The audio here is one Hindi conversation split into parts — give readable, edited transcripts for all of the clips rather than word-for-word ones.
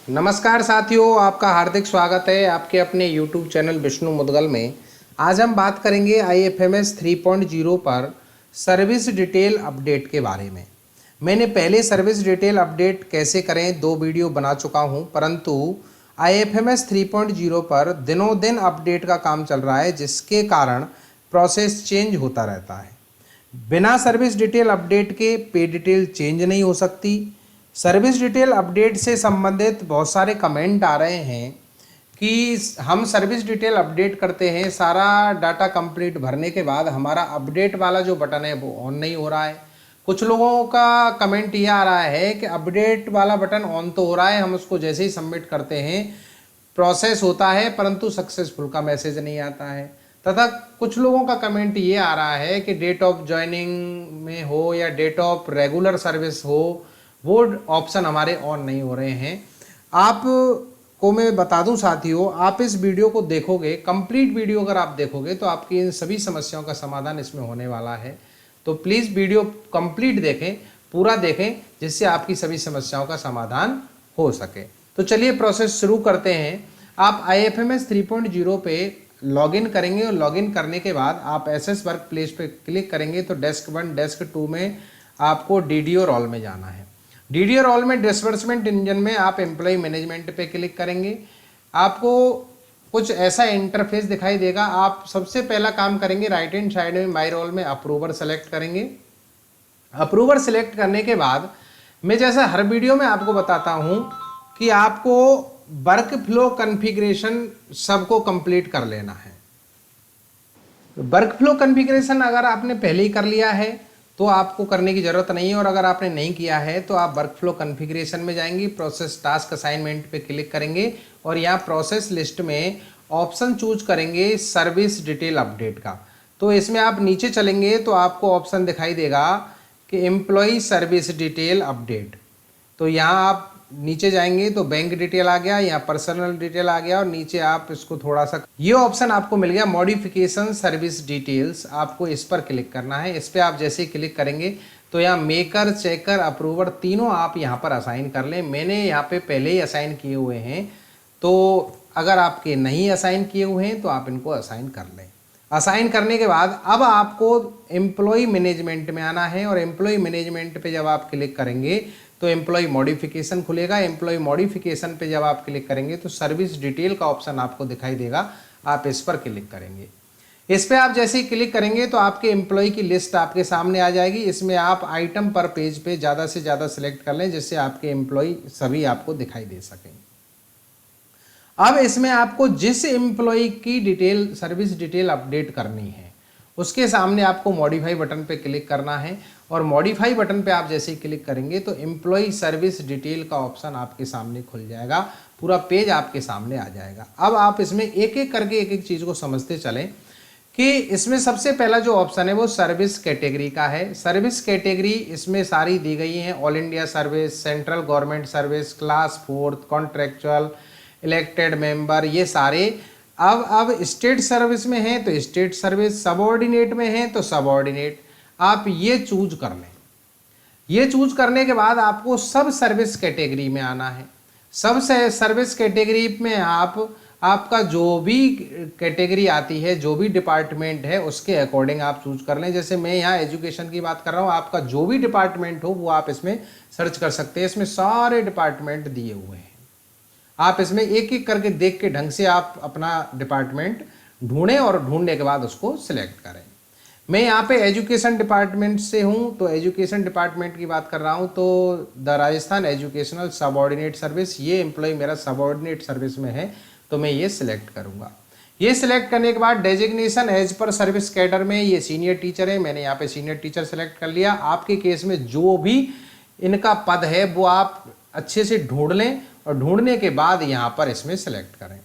नमस्कार साथियों, आपका हार्दिक स्वागत है आपके अपने YouTube चैनल विष्णु मुदगल में। आज हम बात करेंगे IFMS 3.0 पर सर्विस डिटेल अपडेट के बारे में। मैंने पहले सर्विस डिटेल अपडेट कैसे करें 2 वीडियो बना चुका हूं, परंतु IFMS 3.0 पर दिनों दिन अपडेट का काम चल रहा है, जिसके कारण प्रोसेस चेंज होता रहता है। बिना सर्विस डिटेल अपडेट के पे डिटेल चेंज नहीं हो सकती। सर्विस डिटेल अपडेट से संबंधित बहुत सारे कमेंट आ रहे हैं कि हम सर्विस डिटेल अपडेट करते हैं, सारा डाटा कंप्लीट भरने के बाद हमारा अपडेट वाला जो बटन है वो ऑन नहीं हो रहा है। कुछ लोगों का कमेंट ये आ रहा है कि अपडेट वाला बटन ऑन तो हो रहा है, हम उसको जैसे ही सबमिट करते हैं प्रोसेस होता है, परंतु सक्सेसफुल का मैसेज नहीं आता है। तथा कुछ लोगों का कमेंट ये आ रहा है कि डेट ऑफ ज्वाइनिंग में हो या डेट ऑफ रेगुलर सर्विस हो, वो ऑप्शन हमारे ऑन नहीं हो रहे हैं। आप को मैं बता दूं साथियों, आप इस वीडियो को देखोगे, कंप्लीट वीडियो अगर आप देखोगे तो आपकी इन सभी समस्याओं का समाधान इसमें होने वाला है। तो प्लीज़ वीडियो कंप्लीट देखें, पूरा देखें, जिससे आपकी सभी समस्याओं का समाधान हो सके। तो चलिए प्रोसेस शुरू करते हैं। आप IFMS 3.0 पे लॉगिन करेंगे और लॉगिन करने के बाद आप SS वर्क प्लेस पे क्लिक करेंगे तो डेस्क 1 डेस्क 2 में आपको DDO रोल में जाना है। DDO रोल में डिसबर्समेंट इंजन में आप एम्प्लॉय मैनेजमेंट पे क्लिक करेंगे। आपको कुछ ऐसा इंटरफेस दिखाई देगा। आप सबसे पहला काम करेंगे, राइट हैंड साइड में माई रोल में अप्रूवर सेलेक्ट करेंगे। अप्रूवर सेलेक्ट करने के बाद मैं जैसा हर वीडियो में आपको बताता हूं कि आपको वर्क फ्लो कॉन्फ़िगरेशन सबको कंप्लीट कर लेना है। वर्क फ्लो कॉन्फ़िगरेशन अगर आपने पहले ही कर लिया है तो आपको करने की ज़रूरत नहीं है, और अगर आपने नहीं किया है तो आप वर्क फ्लो कॉन्फ़िगरेशन में जाएंगे, प्रोसेस टास्क असाइनमेंट पे क्लिक करेंगे और यहाँ प्रोसेस लिस्ट में ऑप्शन चूज करेंगे सर्विस डिटेल अपडेट का। तो इसमें आप नीचे चलेंगे तो आपको ऑप्शन दिखाई देगा कि एम्प्लॉय सर्विस डिटेल अपडेट। तो यहाँ आप नीचे जाएंगे तो बैंक डिटेल आ गया, यहाँ पर्सनल डिटेल आ गया, और नीचे आप इसको थोड़ा सा ये ऑप्शन आपको मिल गया मॉडिफिकेशन सर्विस डिटेल्स। आपको इस पर क्लिक करना है। इस पर आप जैसे ही क्लिक करेंगे तो यहाँ मेकर, चेकर, अप्रूवर तीनों आप यहाँ पर असाइन कर लें। मैंने यहाँ पे पहले ही असाइन किए हुए हैं, तो अगर आपके नहीं असाइन किए हुए हैं तो आप इनको असाइन कर लें। असाइन करने के बाद अब आपको एम्प्लॉय मैनेजमेंट में आना है, और एम्प्लॉय मैनेजमेंट पे जब आप क्लिक करेंगे तो एम्प्लॉय मॉडिफिकेशन खुलेगा। एम्प्लॉय मॉडिफिकेशन पे जब आप क्लिक करेंगे तो सर्विस डिटेल का ऑप्शन आपको दिखाई देगा, आप इस पर क्लिक करेंगे। इस पे आप जैसे ही क्लिक करेंगे तो आपके एम्प्लॉय की लिस्ट आपके सामने आ जाएगी। इसमें आप आइटम पर पेज पे ज़्यादा से ज़्यादा सिलेक्ट कर लें, जिससे आपके एम्प्लॉय सभी आपको दिखाई दे सकें। अब इसमें आपको जिस एम्प्लॉय की डिटेल सर्विस डिटेल अपडेट करनी है उसके सामने आपको मॉडिफाई बटन पे क्लिक करना है, और मॉडिफाई बटन पे आप जैसे ही क्लिक करेंगे तो एम्प्लॉय सर्विस डिटेल का ऑप्शन आपके सामने खुल जाएगा, पूरा पेज आपके सामने आ जाएगा। अब आप इसमें एक एक करके एक एक चीज़ को समझते चलें कि इसमें सबसे पहला जो ऑप्शन है वो सर्विस कैटेगरी का है। सर्विस कैटेगरी इसमें सारी दी गई हैं, all India service, central government service, class 4, contractual, elected member, ये सारे। अब स्टेट सर्विस में है तो स्टेट सर्विस, सबऑर्डिनेट में है तो सबऑर्डिनेट, आप ये चूज कर लें। ये चूज करने के बाद आपको सब सर्विस कैटेगरी में आना है। सब सर्विस कैटेगरी में आपका जो भी कैटेगरी आती है, जो भी डिपार्टमेंट है, उसके अकॉर्डिंग आप चूज कर लें। जैसे मैं यहाँ एजुकेशन की बात कर रहा हूँ, आपका जो भी डिपार्टमेंट हो वो आप इसमें सर्च कर सकते हैं। इसमें सारे डिपार्टमेंट दिए हुए हैं, आप इसमें एक एक करके देख के ढंग से आप अपना डिपार्टमेंट ढूंढें और ढूंढने के बाद उसको सिलेक्ट करें। मैं यहाँ पे एजुकेशन डिपार्टमेंट से हूँ, तो एजुकेशन डिपार्टमेंट की बात कर रहा हूँ, तो the Rajasthan educational subordinate service, ये एम्प्लॉय मेरा सबऑर्डिनेट सर्विस में है, तो मैं ये सिलेक्ट करूँगा। ये सिलेक्ट करने के बाद designation as per service cadre में ये सीनियर टीचर है, मैंने यहाँ पे सीनियर टीचर सेलेक्ट कर लिया। आपके केस में जो भी इनका पद है वो आप अच्छे से ढूंढ लें, और ढूंढने के बाद यहाँ पर इसमें सेलेक्ट करें।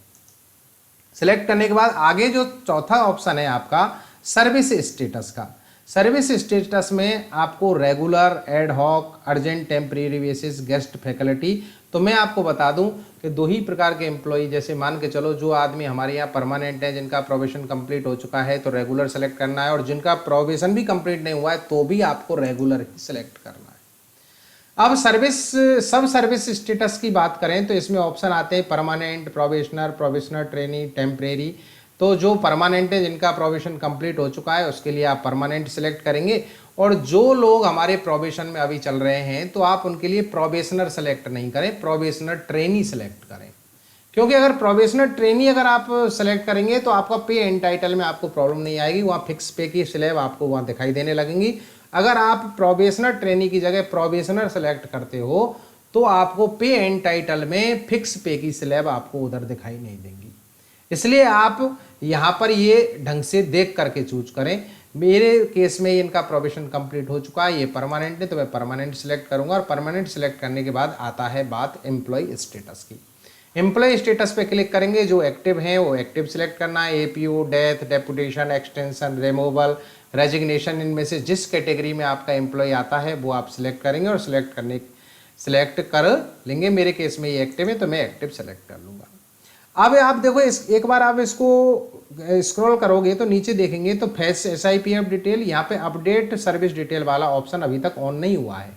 सेलेक्ट करने के बाद आगे जो चौथा ऑप्शन है आपका सर्विस स्टेटस का। सर्विस स्टेटस में आपको regular, ad hoc, urgent, temporary basis, guest faculty. तो मैं आपको बता दूं कि 2 ही प्रकार के एम्प्लॉय, जैसे मान के चलो जो आदमी हमारे यहाँ परमानेंट है, जिनका प्रोबेशन कंप्लीट हो चुका है तो रेगुलर सेलेक्ट करना है, और जिनका प्रोबेशन भी कंप्लीट नहीं हुआ है तो भी आपको रेगुलर ही सिलेक्ट करना है। अब सब सर्विस स्टेटस की बात करें तो इसमें ऑप्शन आते हैं permanent, probationer, probationer trainee, temporary. तो जो परमानेंट है, जिनका प्रोबेशन कंप्लीट हो चुका है, उसके लिए आप परमानेंट सेलेक्ट करेंगे। और जो लोग हमारे प्रोबेशन में अभी चल रहे हैं तो आप उनके लिए प्रोबेशनर सेलेक्ट नहीं करें, प्रोबेशनर ट्रेनी सेलेक्ट करें। क्योंकि अगर प्रोबेशनर ट्रेनी अगर आप सेलेक्ट करेंगे तो आपका पे एंटाइटल में आपको प्रॉब्लम नहीं आएगी, वहाँ फिक्स पे की स्लैब आपको वहाँ दिखाई देने लगेंगी। अगर आप प्रोबेशनर ट्रेनी की जगह प्रोबेशनर सेलेक्ट करते हो तो आपको पे एंटाइटल में फिक्स पे की स्लैब आपको उधर दिखाई नहीं देंगी। इसलिए आप यहाँ पर ये ढंग से देख करके चूज करें। मेरे केस में इनका प्रोबेशन कंप्लीट हो चुका है, ये परमानेंट है तो मैं परमानेंट सेलेक्ट करूंगा। और परमानेंट सेलेक्ट करने के बाद आता है बात एम्प्लॉय स्टेटस की। एम्प्लॉय स्टेटस पे क्लिक करेंगे, जो एक्टिव हैं वो एक्टिव सेलेक्ट करना है। APO, death, deputation, extension, removal, resignation, इनमें से जिस कैटेगरी में आपका एम्प्लॉय आता है वो आप सिलेक्ट करेंगे और सिलेक्ट कर लेंगे। मेरे केस में ये एक्टिव है तो मैं एक्टिव सेलेक्ट कर लूँगा। अब आप देखो एक बार आप इसको स्क्रॉल करोगे तो नीचे देखेंगे तो फैच SIPF डिटेल, यहाँ पे अपडेट सर्विस डिटेल वाला ऑप्शन अभी तक ऑन नहीं हुआ है।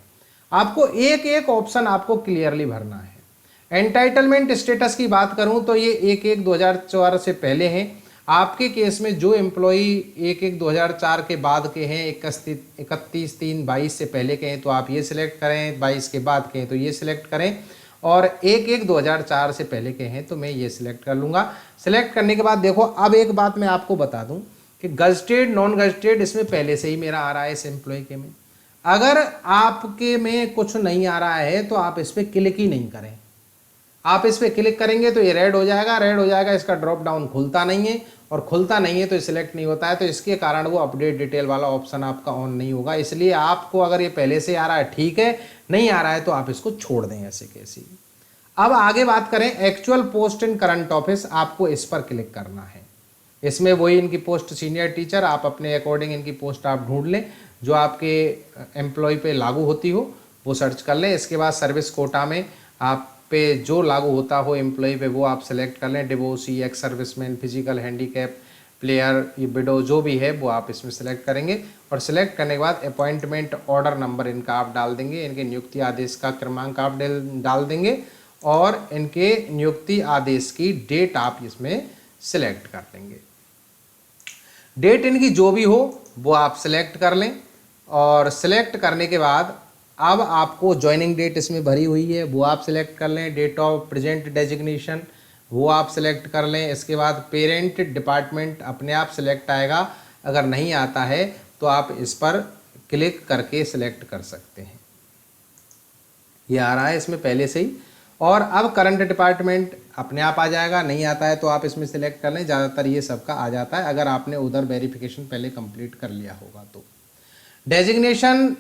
आपको एक एक ऑप्शन आपको क्लियरली भरना है। एंटाइटलमेंट स्टेटस की बात करूं तो ये 1/1/2004 से पहले हैं। आपके केस में जो एम्प्लॉई 1/1/2004 के बाद के हैं, 31/3/22 से पहले के हैं तो आप ये सिलेक्ट करें, 22 के बाद के हैं तो ये सिलेक्ट करें, और 1/1/2004 से पहले के हैं तो मैं ये सिलेक्ट कर लूँगा। सिलेक्ट करने के बाद देखो, अब एक बात मैं आपको बता दूं कि गजटेड, नॉन गजटेड इसमें पहले से ही मेरा आ रहा है इस एम्प्लॉय के में। अगर आपके में कुछ नहीं आ रहा है तो आप इस पर क्लिक ही नहीं करें। आप इस पर क्लिक करेंगे तो ये रेड हो जाएगा, इसका ड्रॉप डाउन खुलता नहीं है, और खुलता नहीं है तो सिलेक्ट नहीं होता है। तो इसके कारण वो अपडेट डिटेल वाला ऑप्शन आपका ऑन नहीं होगा। इसलिए आपको अगर ये पहले से आ रहा है ठीक है, नहीं आ रहा है तो आप इसको छोड़ दें ऐसे कैसे। अब आगे बात करें एक्चुअल पोस्ट इन करंट ऑफिस, आपको इस पर क्लिक करना है। इसमें वही इनकी पोस्ट सीनियर टीचर, आप अपने अकॉर्डिंग इनकी पोस्ट आप ढूंढ लें जो आपके एम्प्लॉय पे लागू होती हो, वो सर्च कर लें। इसके बाद सर्विस कोटा में आप पे जो लागू होता हो एम्प्लॉय पे वो आप सेलेक्ट कर लें। Divorcee, ex serviceman, physical handicap, player, ये विडो जो भी है वो आप इसमें सेलेक्ट करेंगे। और सेलेक्ट करने के बाद अपॉइंटमेंट ऑर्डर नंबर इनका आप डाल देंगे, इनके नियुक्ति आदेश का क्रमांक आप डाल देंगे, और इनके नियुक्ति आदेश की डेट आप इसमें सिलेक्ट कर देंगे। डेट इनकी जो भी हो वो आप सिलेक्ट कर लें। और सिलेक्ट करने के बाद अब आपको ज्वाइनिंग डेट इसमें भरी हुई है वो आप सिलेक्ट कर लें। डेट ऑफ प्रेजेंट डेजिग्नेशन वो आप सिलेक्ट कर लें। इसके बाद पेरेंट डिपार्टमेंट अपने आप सिलेक्ट आएगा, अगर नहीं आता है तो आप इस पर क्लिक करके सिलेक्ट कर सकते हैं। ये आ रहा है इसमें पहले से ही। और अब करंट डिपार्टमेंट अपने आप आ जाएगा, नहीं आता है तो आप इसमें सिलेक्ट कर लें। ज़्यादातर ये सबका आ जाता है अगर आपने उधर वेरिफिकेशन पहले कंप्लीट कर लिया होगा तो। Designation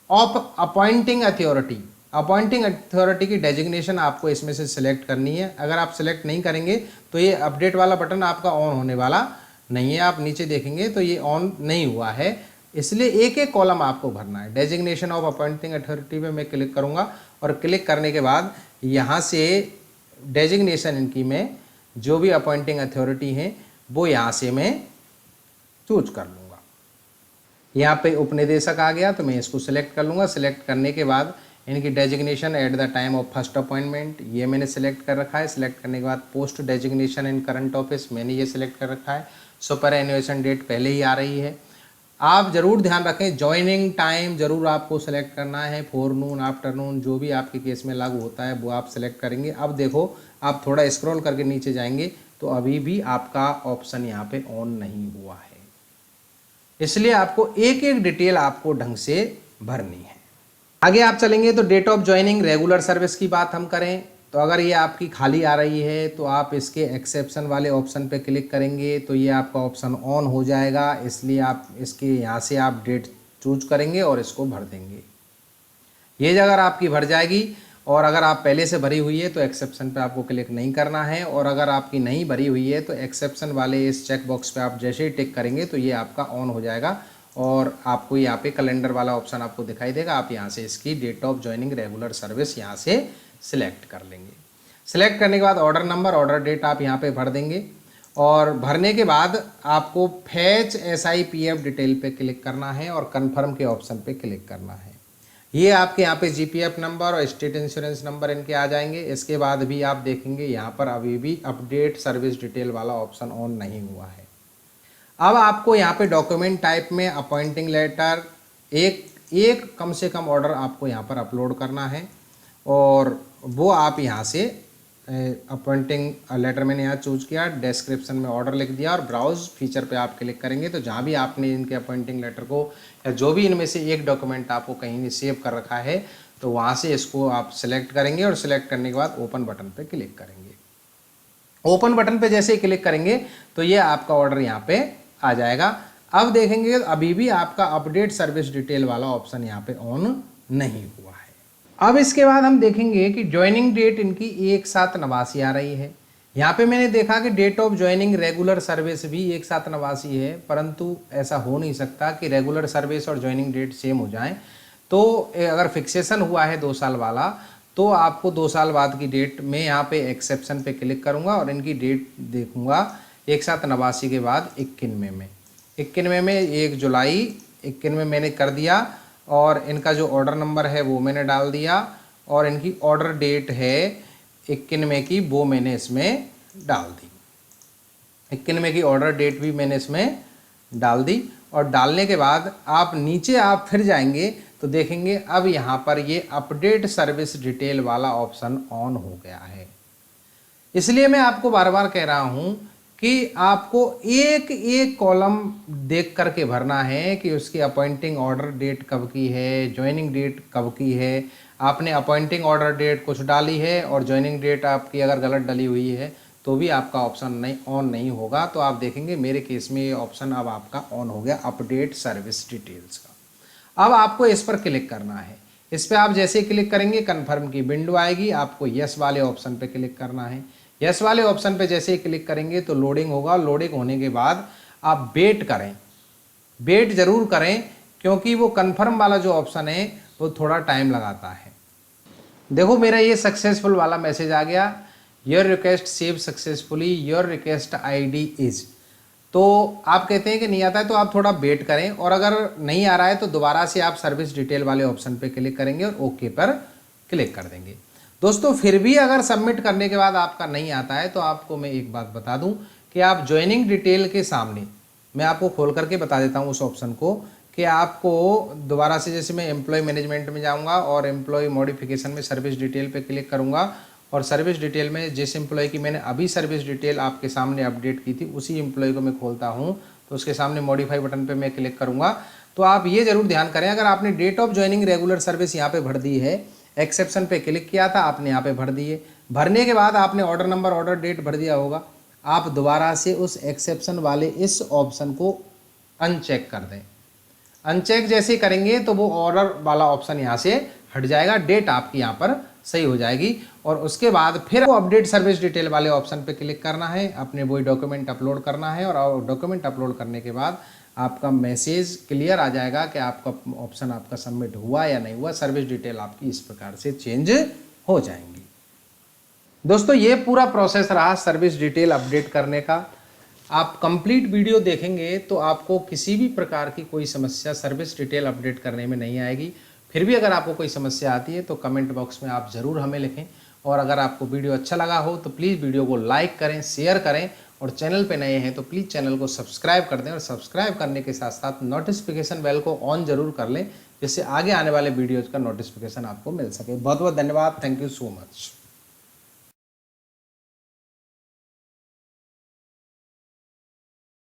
of appointing authority, appointing authority की डेजिग्नेशन आपको इसमें से सिलेक्ट करनी है। अगर आप सिलेक्ट नहीं करेंगे तो ये अपडेट वाला बटन आपका ऑन होने वाला नहीं है। आप नीचे देखेंगे तो ये ऑन नहीं हुआ है, इसलिए एक एक कॉलम आपको भरना है। डेजिग्नेशन ऑफ अपॉइंटिंग अथॉरिटी पे मैं क्लिक करूंगा, और क्लिक करने के बाद यहाँ से डेजिग्नेशन इनकी में जो भी अपॉइंटिंग अथॉरिटी हैं वो यहाँ से मैं चूज कर लूँगा। यहाँ पे उपनिदेशक आ गया तो मैं इसको सिलेक्ट कर लूँगा। सिलेक्ट करने के बाद इनकी designation at the time of first appointment ये मैंने सिलेक्ट कर रखा है। सिलेक्ट करने के बाद पोस्ट डेजिग्नेशन इन करंट ऑफिस मैंने ये सिलेक्ट कर रखा है। सुपर एनुएशन डेट पहले ही आ रही है। आप ज़रूर ध्यान रखें ज्वाइनिंग टाइम ज़रूर आपको सेलेक्ट करना है, फोरनून, आफ्टरनून, जो भी आपके केस में लागू होता है वो आप सेलेक्ट करेंगे। अब देखो आप थोड़ा स्क्रॉल करके नीचे जाएंगे तो अभी भी आपका ऑप्शन यहाँ पे ऑन नहीं हुआ है, इसलिए आपको एक एक डिटेल आपको ढंग से भरनी है। आगे आप चलेंगे तो date of joining regular service की बात हम करें तो अगर ये आपकी खाली आ रही है तो आप इसके एक्सेप्शन वाले ऑप्शन पे क्लिक करेंगे तो ये आपका ऑप्शन ऑन हो जाएगा। इसलिए आप इसके यहाँ से आप डेट चूज करेंगे और इसको भर देंगे। ये अगर आपकी भर जाएगी, और अगर आप पहले से भरी हुई है तो एक्सेप्शन पे आपको क्लिक नहीं करना है, और अगर आपकी नहीं भरी हुई है तो एक्सेप्शन वाले इस चेक बॉक्स पे आप जैसे ही टिक करेंगे तो ये आपका ऑन हो जाएगा, और आपको यहाँ पे कैलेंडर वाला ऑप्शन आपको दिखाई देगा। आप यहाँ से इसकी date of joining regular service यहाँ से सिलेक्ट कर लेंगे। सिलेक्ट करने के बाद ऑर्डर नंबर, ऑर्डर डेट आप यहाँ पे भर देंगे, और भरने के बाद आपको फैच SIPF डिटेल पे क्लिक करना है और कन्फर्म के ऑप्शन पे क्लिक करना है। ये आपके यहाँ पे जीपीएफ नंबर और स्टेट इंश्योरेंस नंबर इनके आ जाएंगे। इसके बाद भी आप देखेंगे यहाँ पर अभी भी अपडेट सर्विस डिटेल वाला ऑप्शन ऑन नहीं हुआ है। अब आपको यहाँ पे डॉक्यूमेंट टाइप में अपॉइंटिंग लेटर एक कम से कम ऑर्डर आपको यहाँ पर अपलोड करना है और वो आप यहाँ से अपॉइंटिंग लेटर मैंने यहाँ चूज किया, डिस्क्रिप्शन में ऑर्डर लिख दिया और ब्राउज फीचर पे आप क्लिक करेंगे तो जहाँ भी आपने इनके अपॉइंटिंग लेटर को या जो भी इनमें से एक डॉक्यूमेंट आपको कहीं ने सेव कर रखा है तो वहाँ से इसको आप सिलेक्ट करेंगे और सिलेक्ट करने के बाद ओपन बटन पे क्लिक करेंगे। ओपन बटन पे जैसे ही क्लिक करेंगे तो ये आपका ऑर्डर यहाँ पे आ जाएगा। अब देखेंगे अभी भी आपका अपडेट सर्विस डिटेल वाला ऑप्शन यहाँ पे ऑन नहीं हुआ है। अब इसके बाद हम देखेंगे कि ज्वाइनिंग डेट इनकी एक साथ 89 आ रही है। यहाँ पे मैंने देखा कि date of joining regular service भी एक साथ 89 है, परंतु ऐसा हो नहीं सकता कि रेगुलर सर्विस और ज्वाइनिंग डेट सेम हो जाएं। तो अगर फिक्सेशन हुआ है 2 साल वाला तो आपको 2 साल बाद की डेट में यहाँ पे एक्सेप्शन पे क्लिक करूँगा और इनकी डेट देखूँगा एक साथ 89 के बाद 91 में 1 जुलाई 91 मैंने कर दिया और इनका जो ऑर्डर नंबर है वो मैंने डाल दिया और इनकी ऑर्डर डेट है 91 की वो मैंने इसमें डाल दी। 91 की ऑर्डर डेट भी मैंने इसमें डाल दी और डालने के बाद आप नीचे आप फिर जाएंगे तो देखेंगे अब यहाँ पर ये अपडेट सर्विस डिटेल वाला ऑप्शन ऑन हो गया है। इसलिए मैं आपको बार बार कह रहा हूँ कि आपको एक एक कॉलम देख करके भरना है कि उसकी अपॉइंटिंग ऑर्डर डेट कब की है, ज्वाइनिंग डेट कब की है। आपने अपॉइंटिंग ऑर्डर डेट कुछ डाली है और ज्वाइनिंग डेट आपकी अगर गलत डली हुई है तो भी आपका ऑप्शन ऑन नहीं होगा। तो आप देखेंगे मेरे केस में ये ऑप्शन अब आपका ऑन हो गया अपडेट सर्विस डिटेल्स का। अब आपको इस पर क्लिक करना है। इस पर आप जैसे क्लिक करेंगे कन्फर्म की विंडो आएगी, आपको यस वाले ऑप्शन पर क्लिक करना है। यस वाले ऑप्शन पे जैसे ही क्लिक करेंगे तो लोडिंग होगा। लोडिंग होने के बाद आप वेट करें, वेट जरूर करें क्योंकि वो कन्फर्म वाला जो ऑप्शन है वो थोड़ा टाइम लगाता है। देखो मेरा ये सक्सेसफुल वाला मैसेज आ गया, your request save successfully, your request ID is. तो आप कहते हैं कि नहीं आता है तो आप थोड़ा वेट करें और अगर नहीं आ रहा है तो दोबारा से आप सर्विस डिटेल वाले ऑप्शन पे क्लिक करेंगे और ओके पर क्लिक कर देंगे। दोस्तों फिर भी अगर सबमिट करने के बाद आपका नहीं आता है तो आपको मैं एक बात बता दूं कि आप ज्वाइनिंग डिटेल के सामने मैं आपको खोल करके बता देता हूं उस ऑप्शन को कि आपको दोबारा से जैसे मैं एम्प्लॉय मैनेजमेंट में जाऊंगा और एम्प्लॉय मॉडिफिकेशन में सर्विस डिटेल पे क्लिक करूंगा और सर्विस डिटेल में जिस एम्प्लॉय की मैंने अभी सर्विस डिटेल आपके सामने अपडेट की थी उसी एम्प्लॉय को मैं खोलता हूँ तो उसके सामने मॉडिफाई बटन पर मैं क्लिक करूँगा। तो आप ये जरूर ध्यान करें अगर आपने date of joining regular service यहाँ पर भर दी है, एक्सेप्शन पे क्लिक किया था आपने यहाँ पे भर दिए, भरने के बाद आपने ऑर्डर नंबर ऑर्डर डेट भर दिया होगा, आप दोबारा से उस एक्सेप्शन वाले इस ऑप्शन को अनचेक कर दें। अनचेक जैसे करेंगे तो वो ऑर्डर वाला ऑप्शन यहाँ से हट जाएगा, डेट आपकी यहाँ पर सही हो जाएगी और उसके बाद फिर वो अपडेट सर्विस डिटेल वाले ऑप्शन पे क्लिक करना है, अपने वही डॉक्यूमेंट अपलोड करना है और डॉक्यूमेंट अपलोड करने के बाद आपका मैसेज क्लियर आ जाएगा कि आपका ऑप्शन आपका सबमिट हुआ या नहीं हुआ। सर्विस डिटेल आपकी इस प्रकार से चेंज हो जाएंगी। दोस्तों ये पूरा प्रोसेस रहा सर्विस डिटेल अपडेट करने का। आप कंप्लीट वीडियो देखेंगे तो आपको किसी भी प्रकार की कोई समस्या सर्विस डिटेल अपडेट करने में नहीं आएगी। फिर भी अगर आपको कोई समस्या आती है तो कमेंट बॉक्स में आप ज़रूर हमें लिखें और अगर आपको वीडियो अच्छा लगा हो तो प्लीज़ वीडियो को लाइक करें, शेयर करें और चैनल पे नए हैं तो प्लीज़ चैनल को सब्सक्राइब कर दें और सब्सक्राइब करने के साथ साथ नोटिफिकेशन बेल को ऑन जरूर कर लें जिससे आगे आने वाले वीडियोज़ का नोटिफिकेशन आपको मिल सके। बहुत बहुत धन्यवाद। Thank you so much.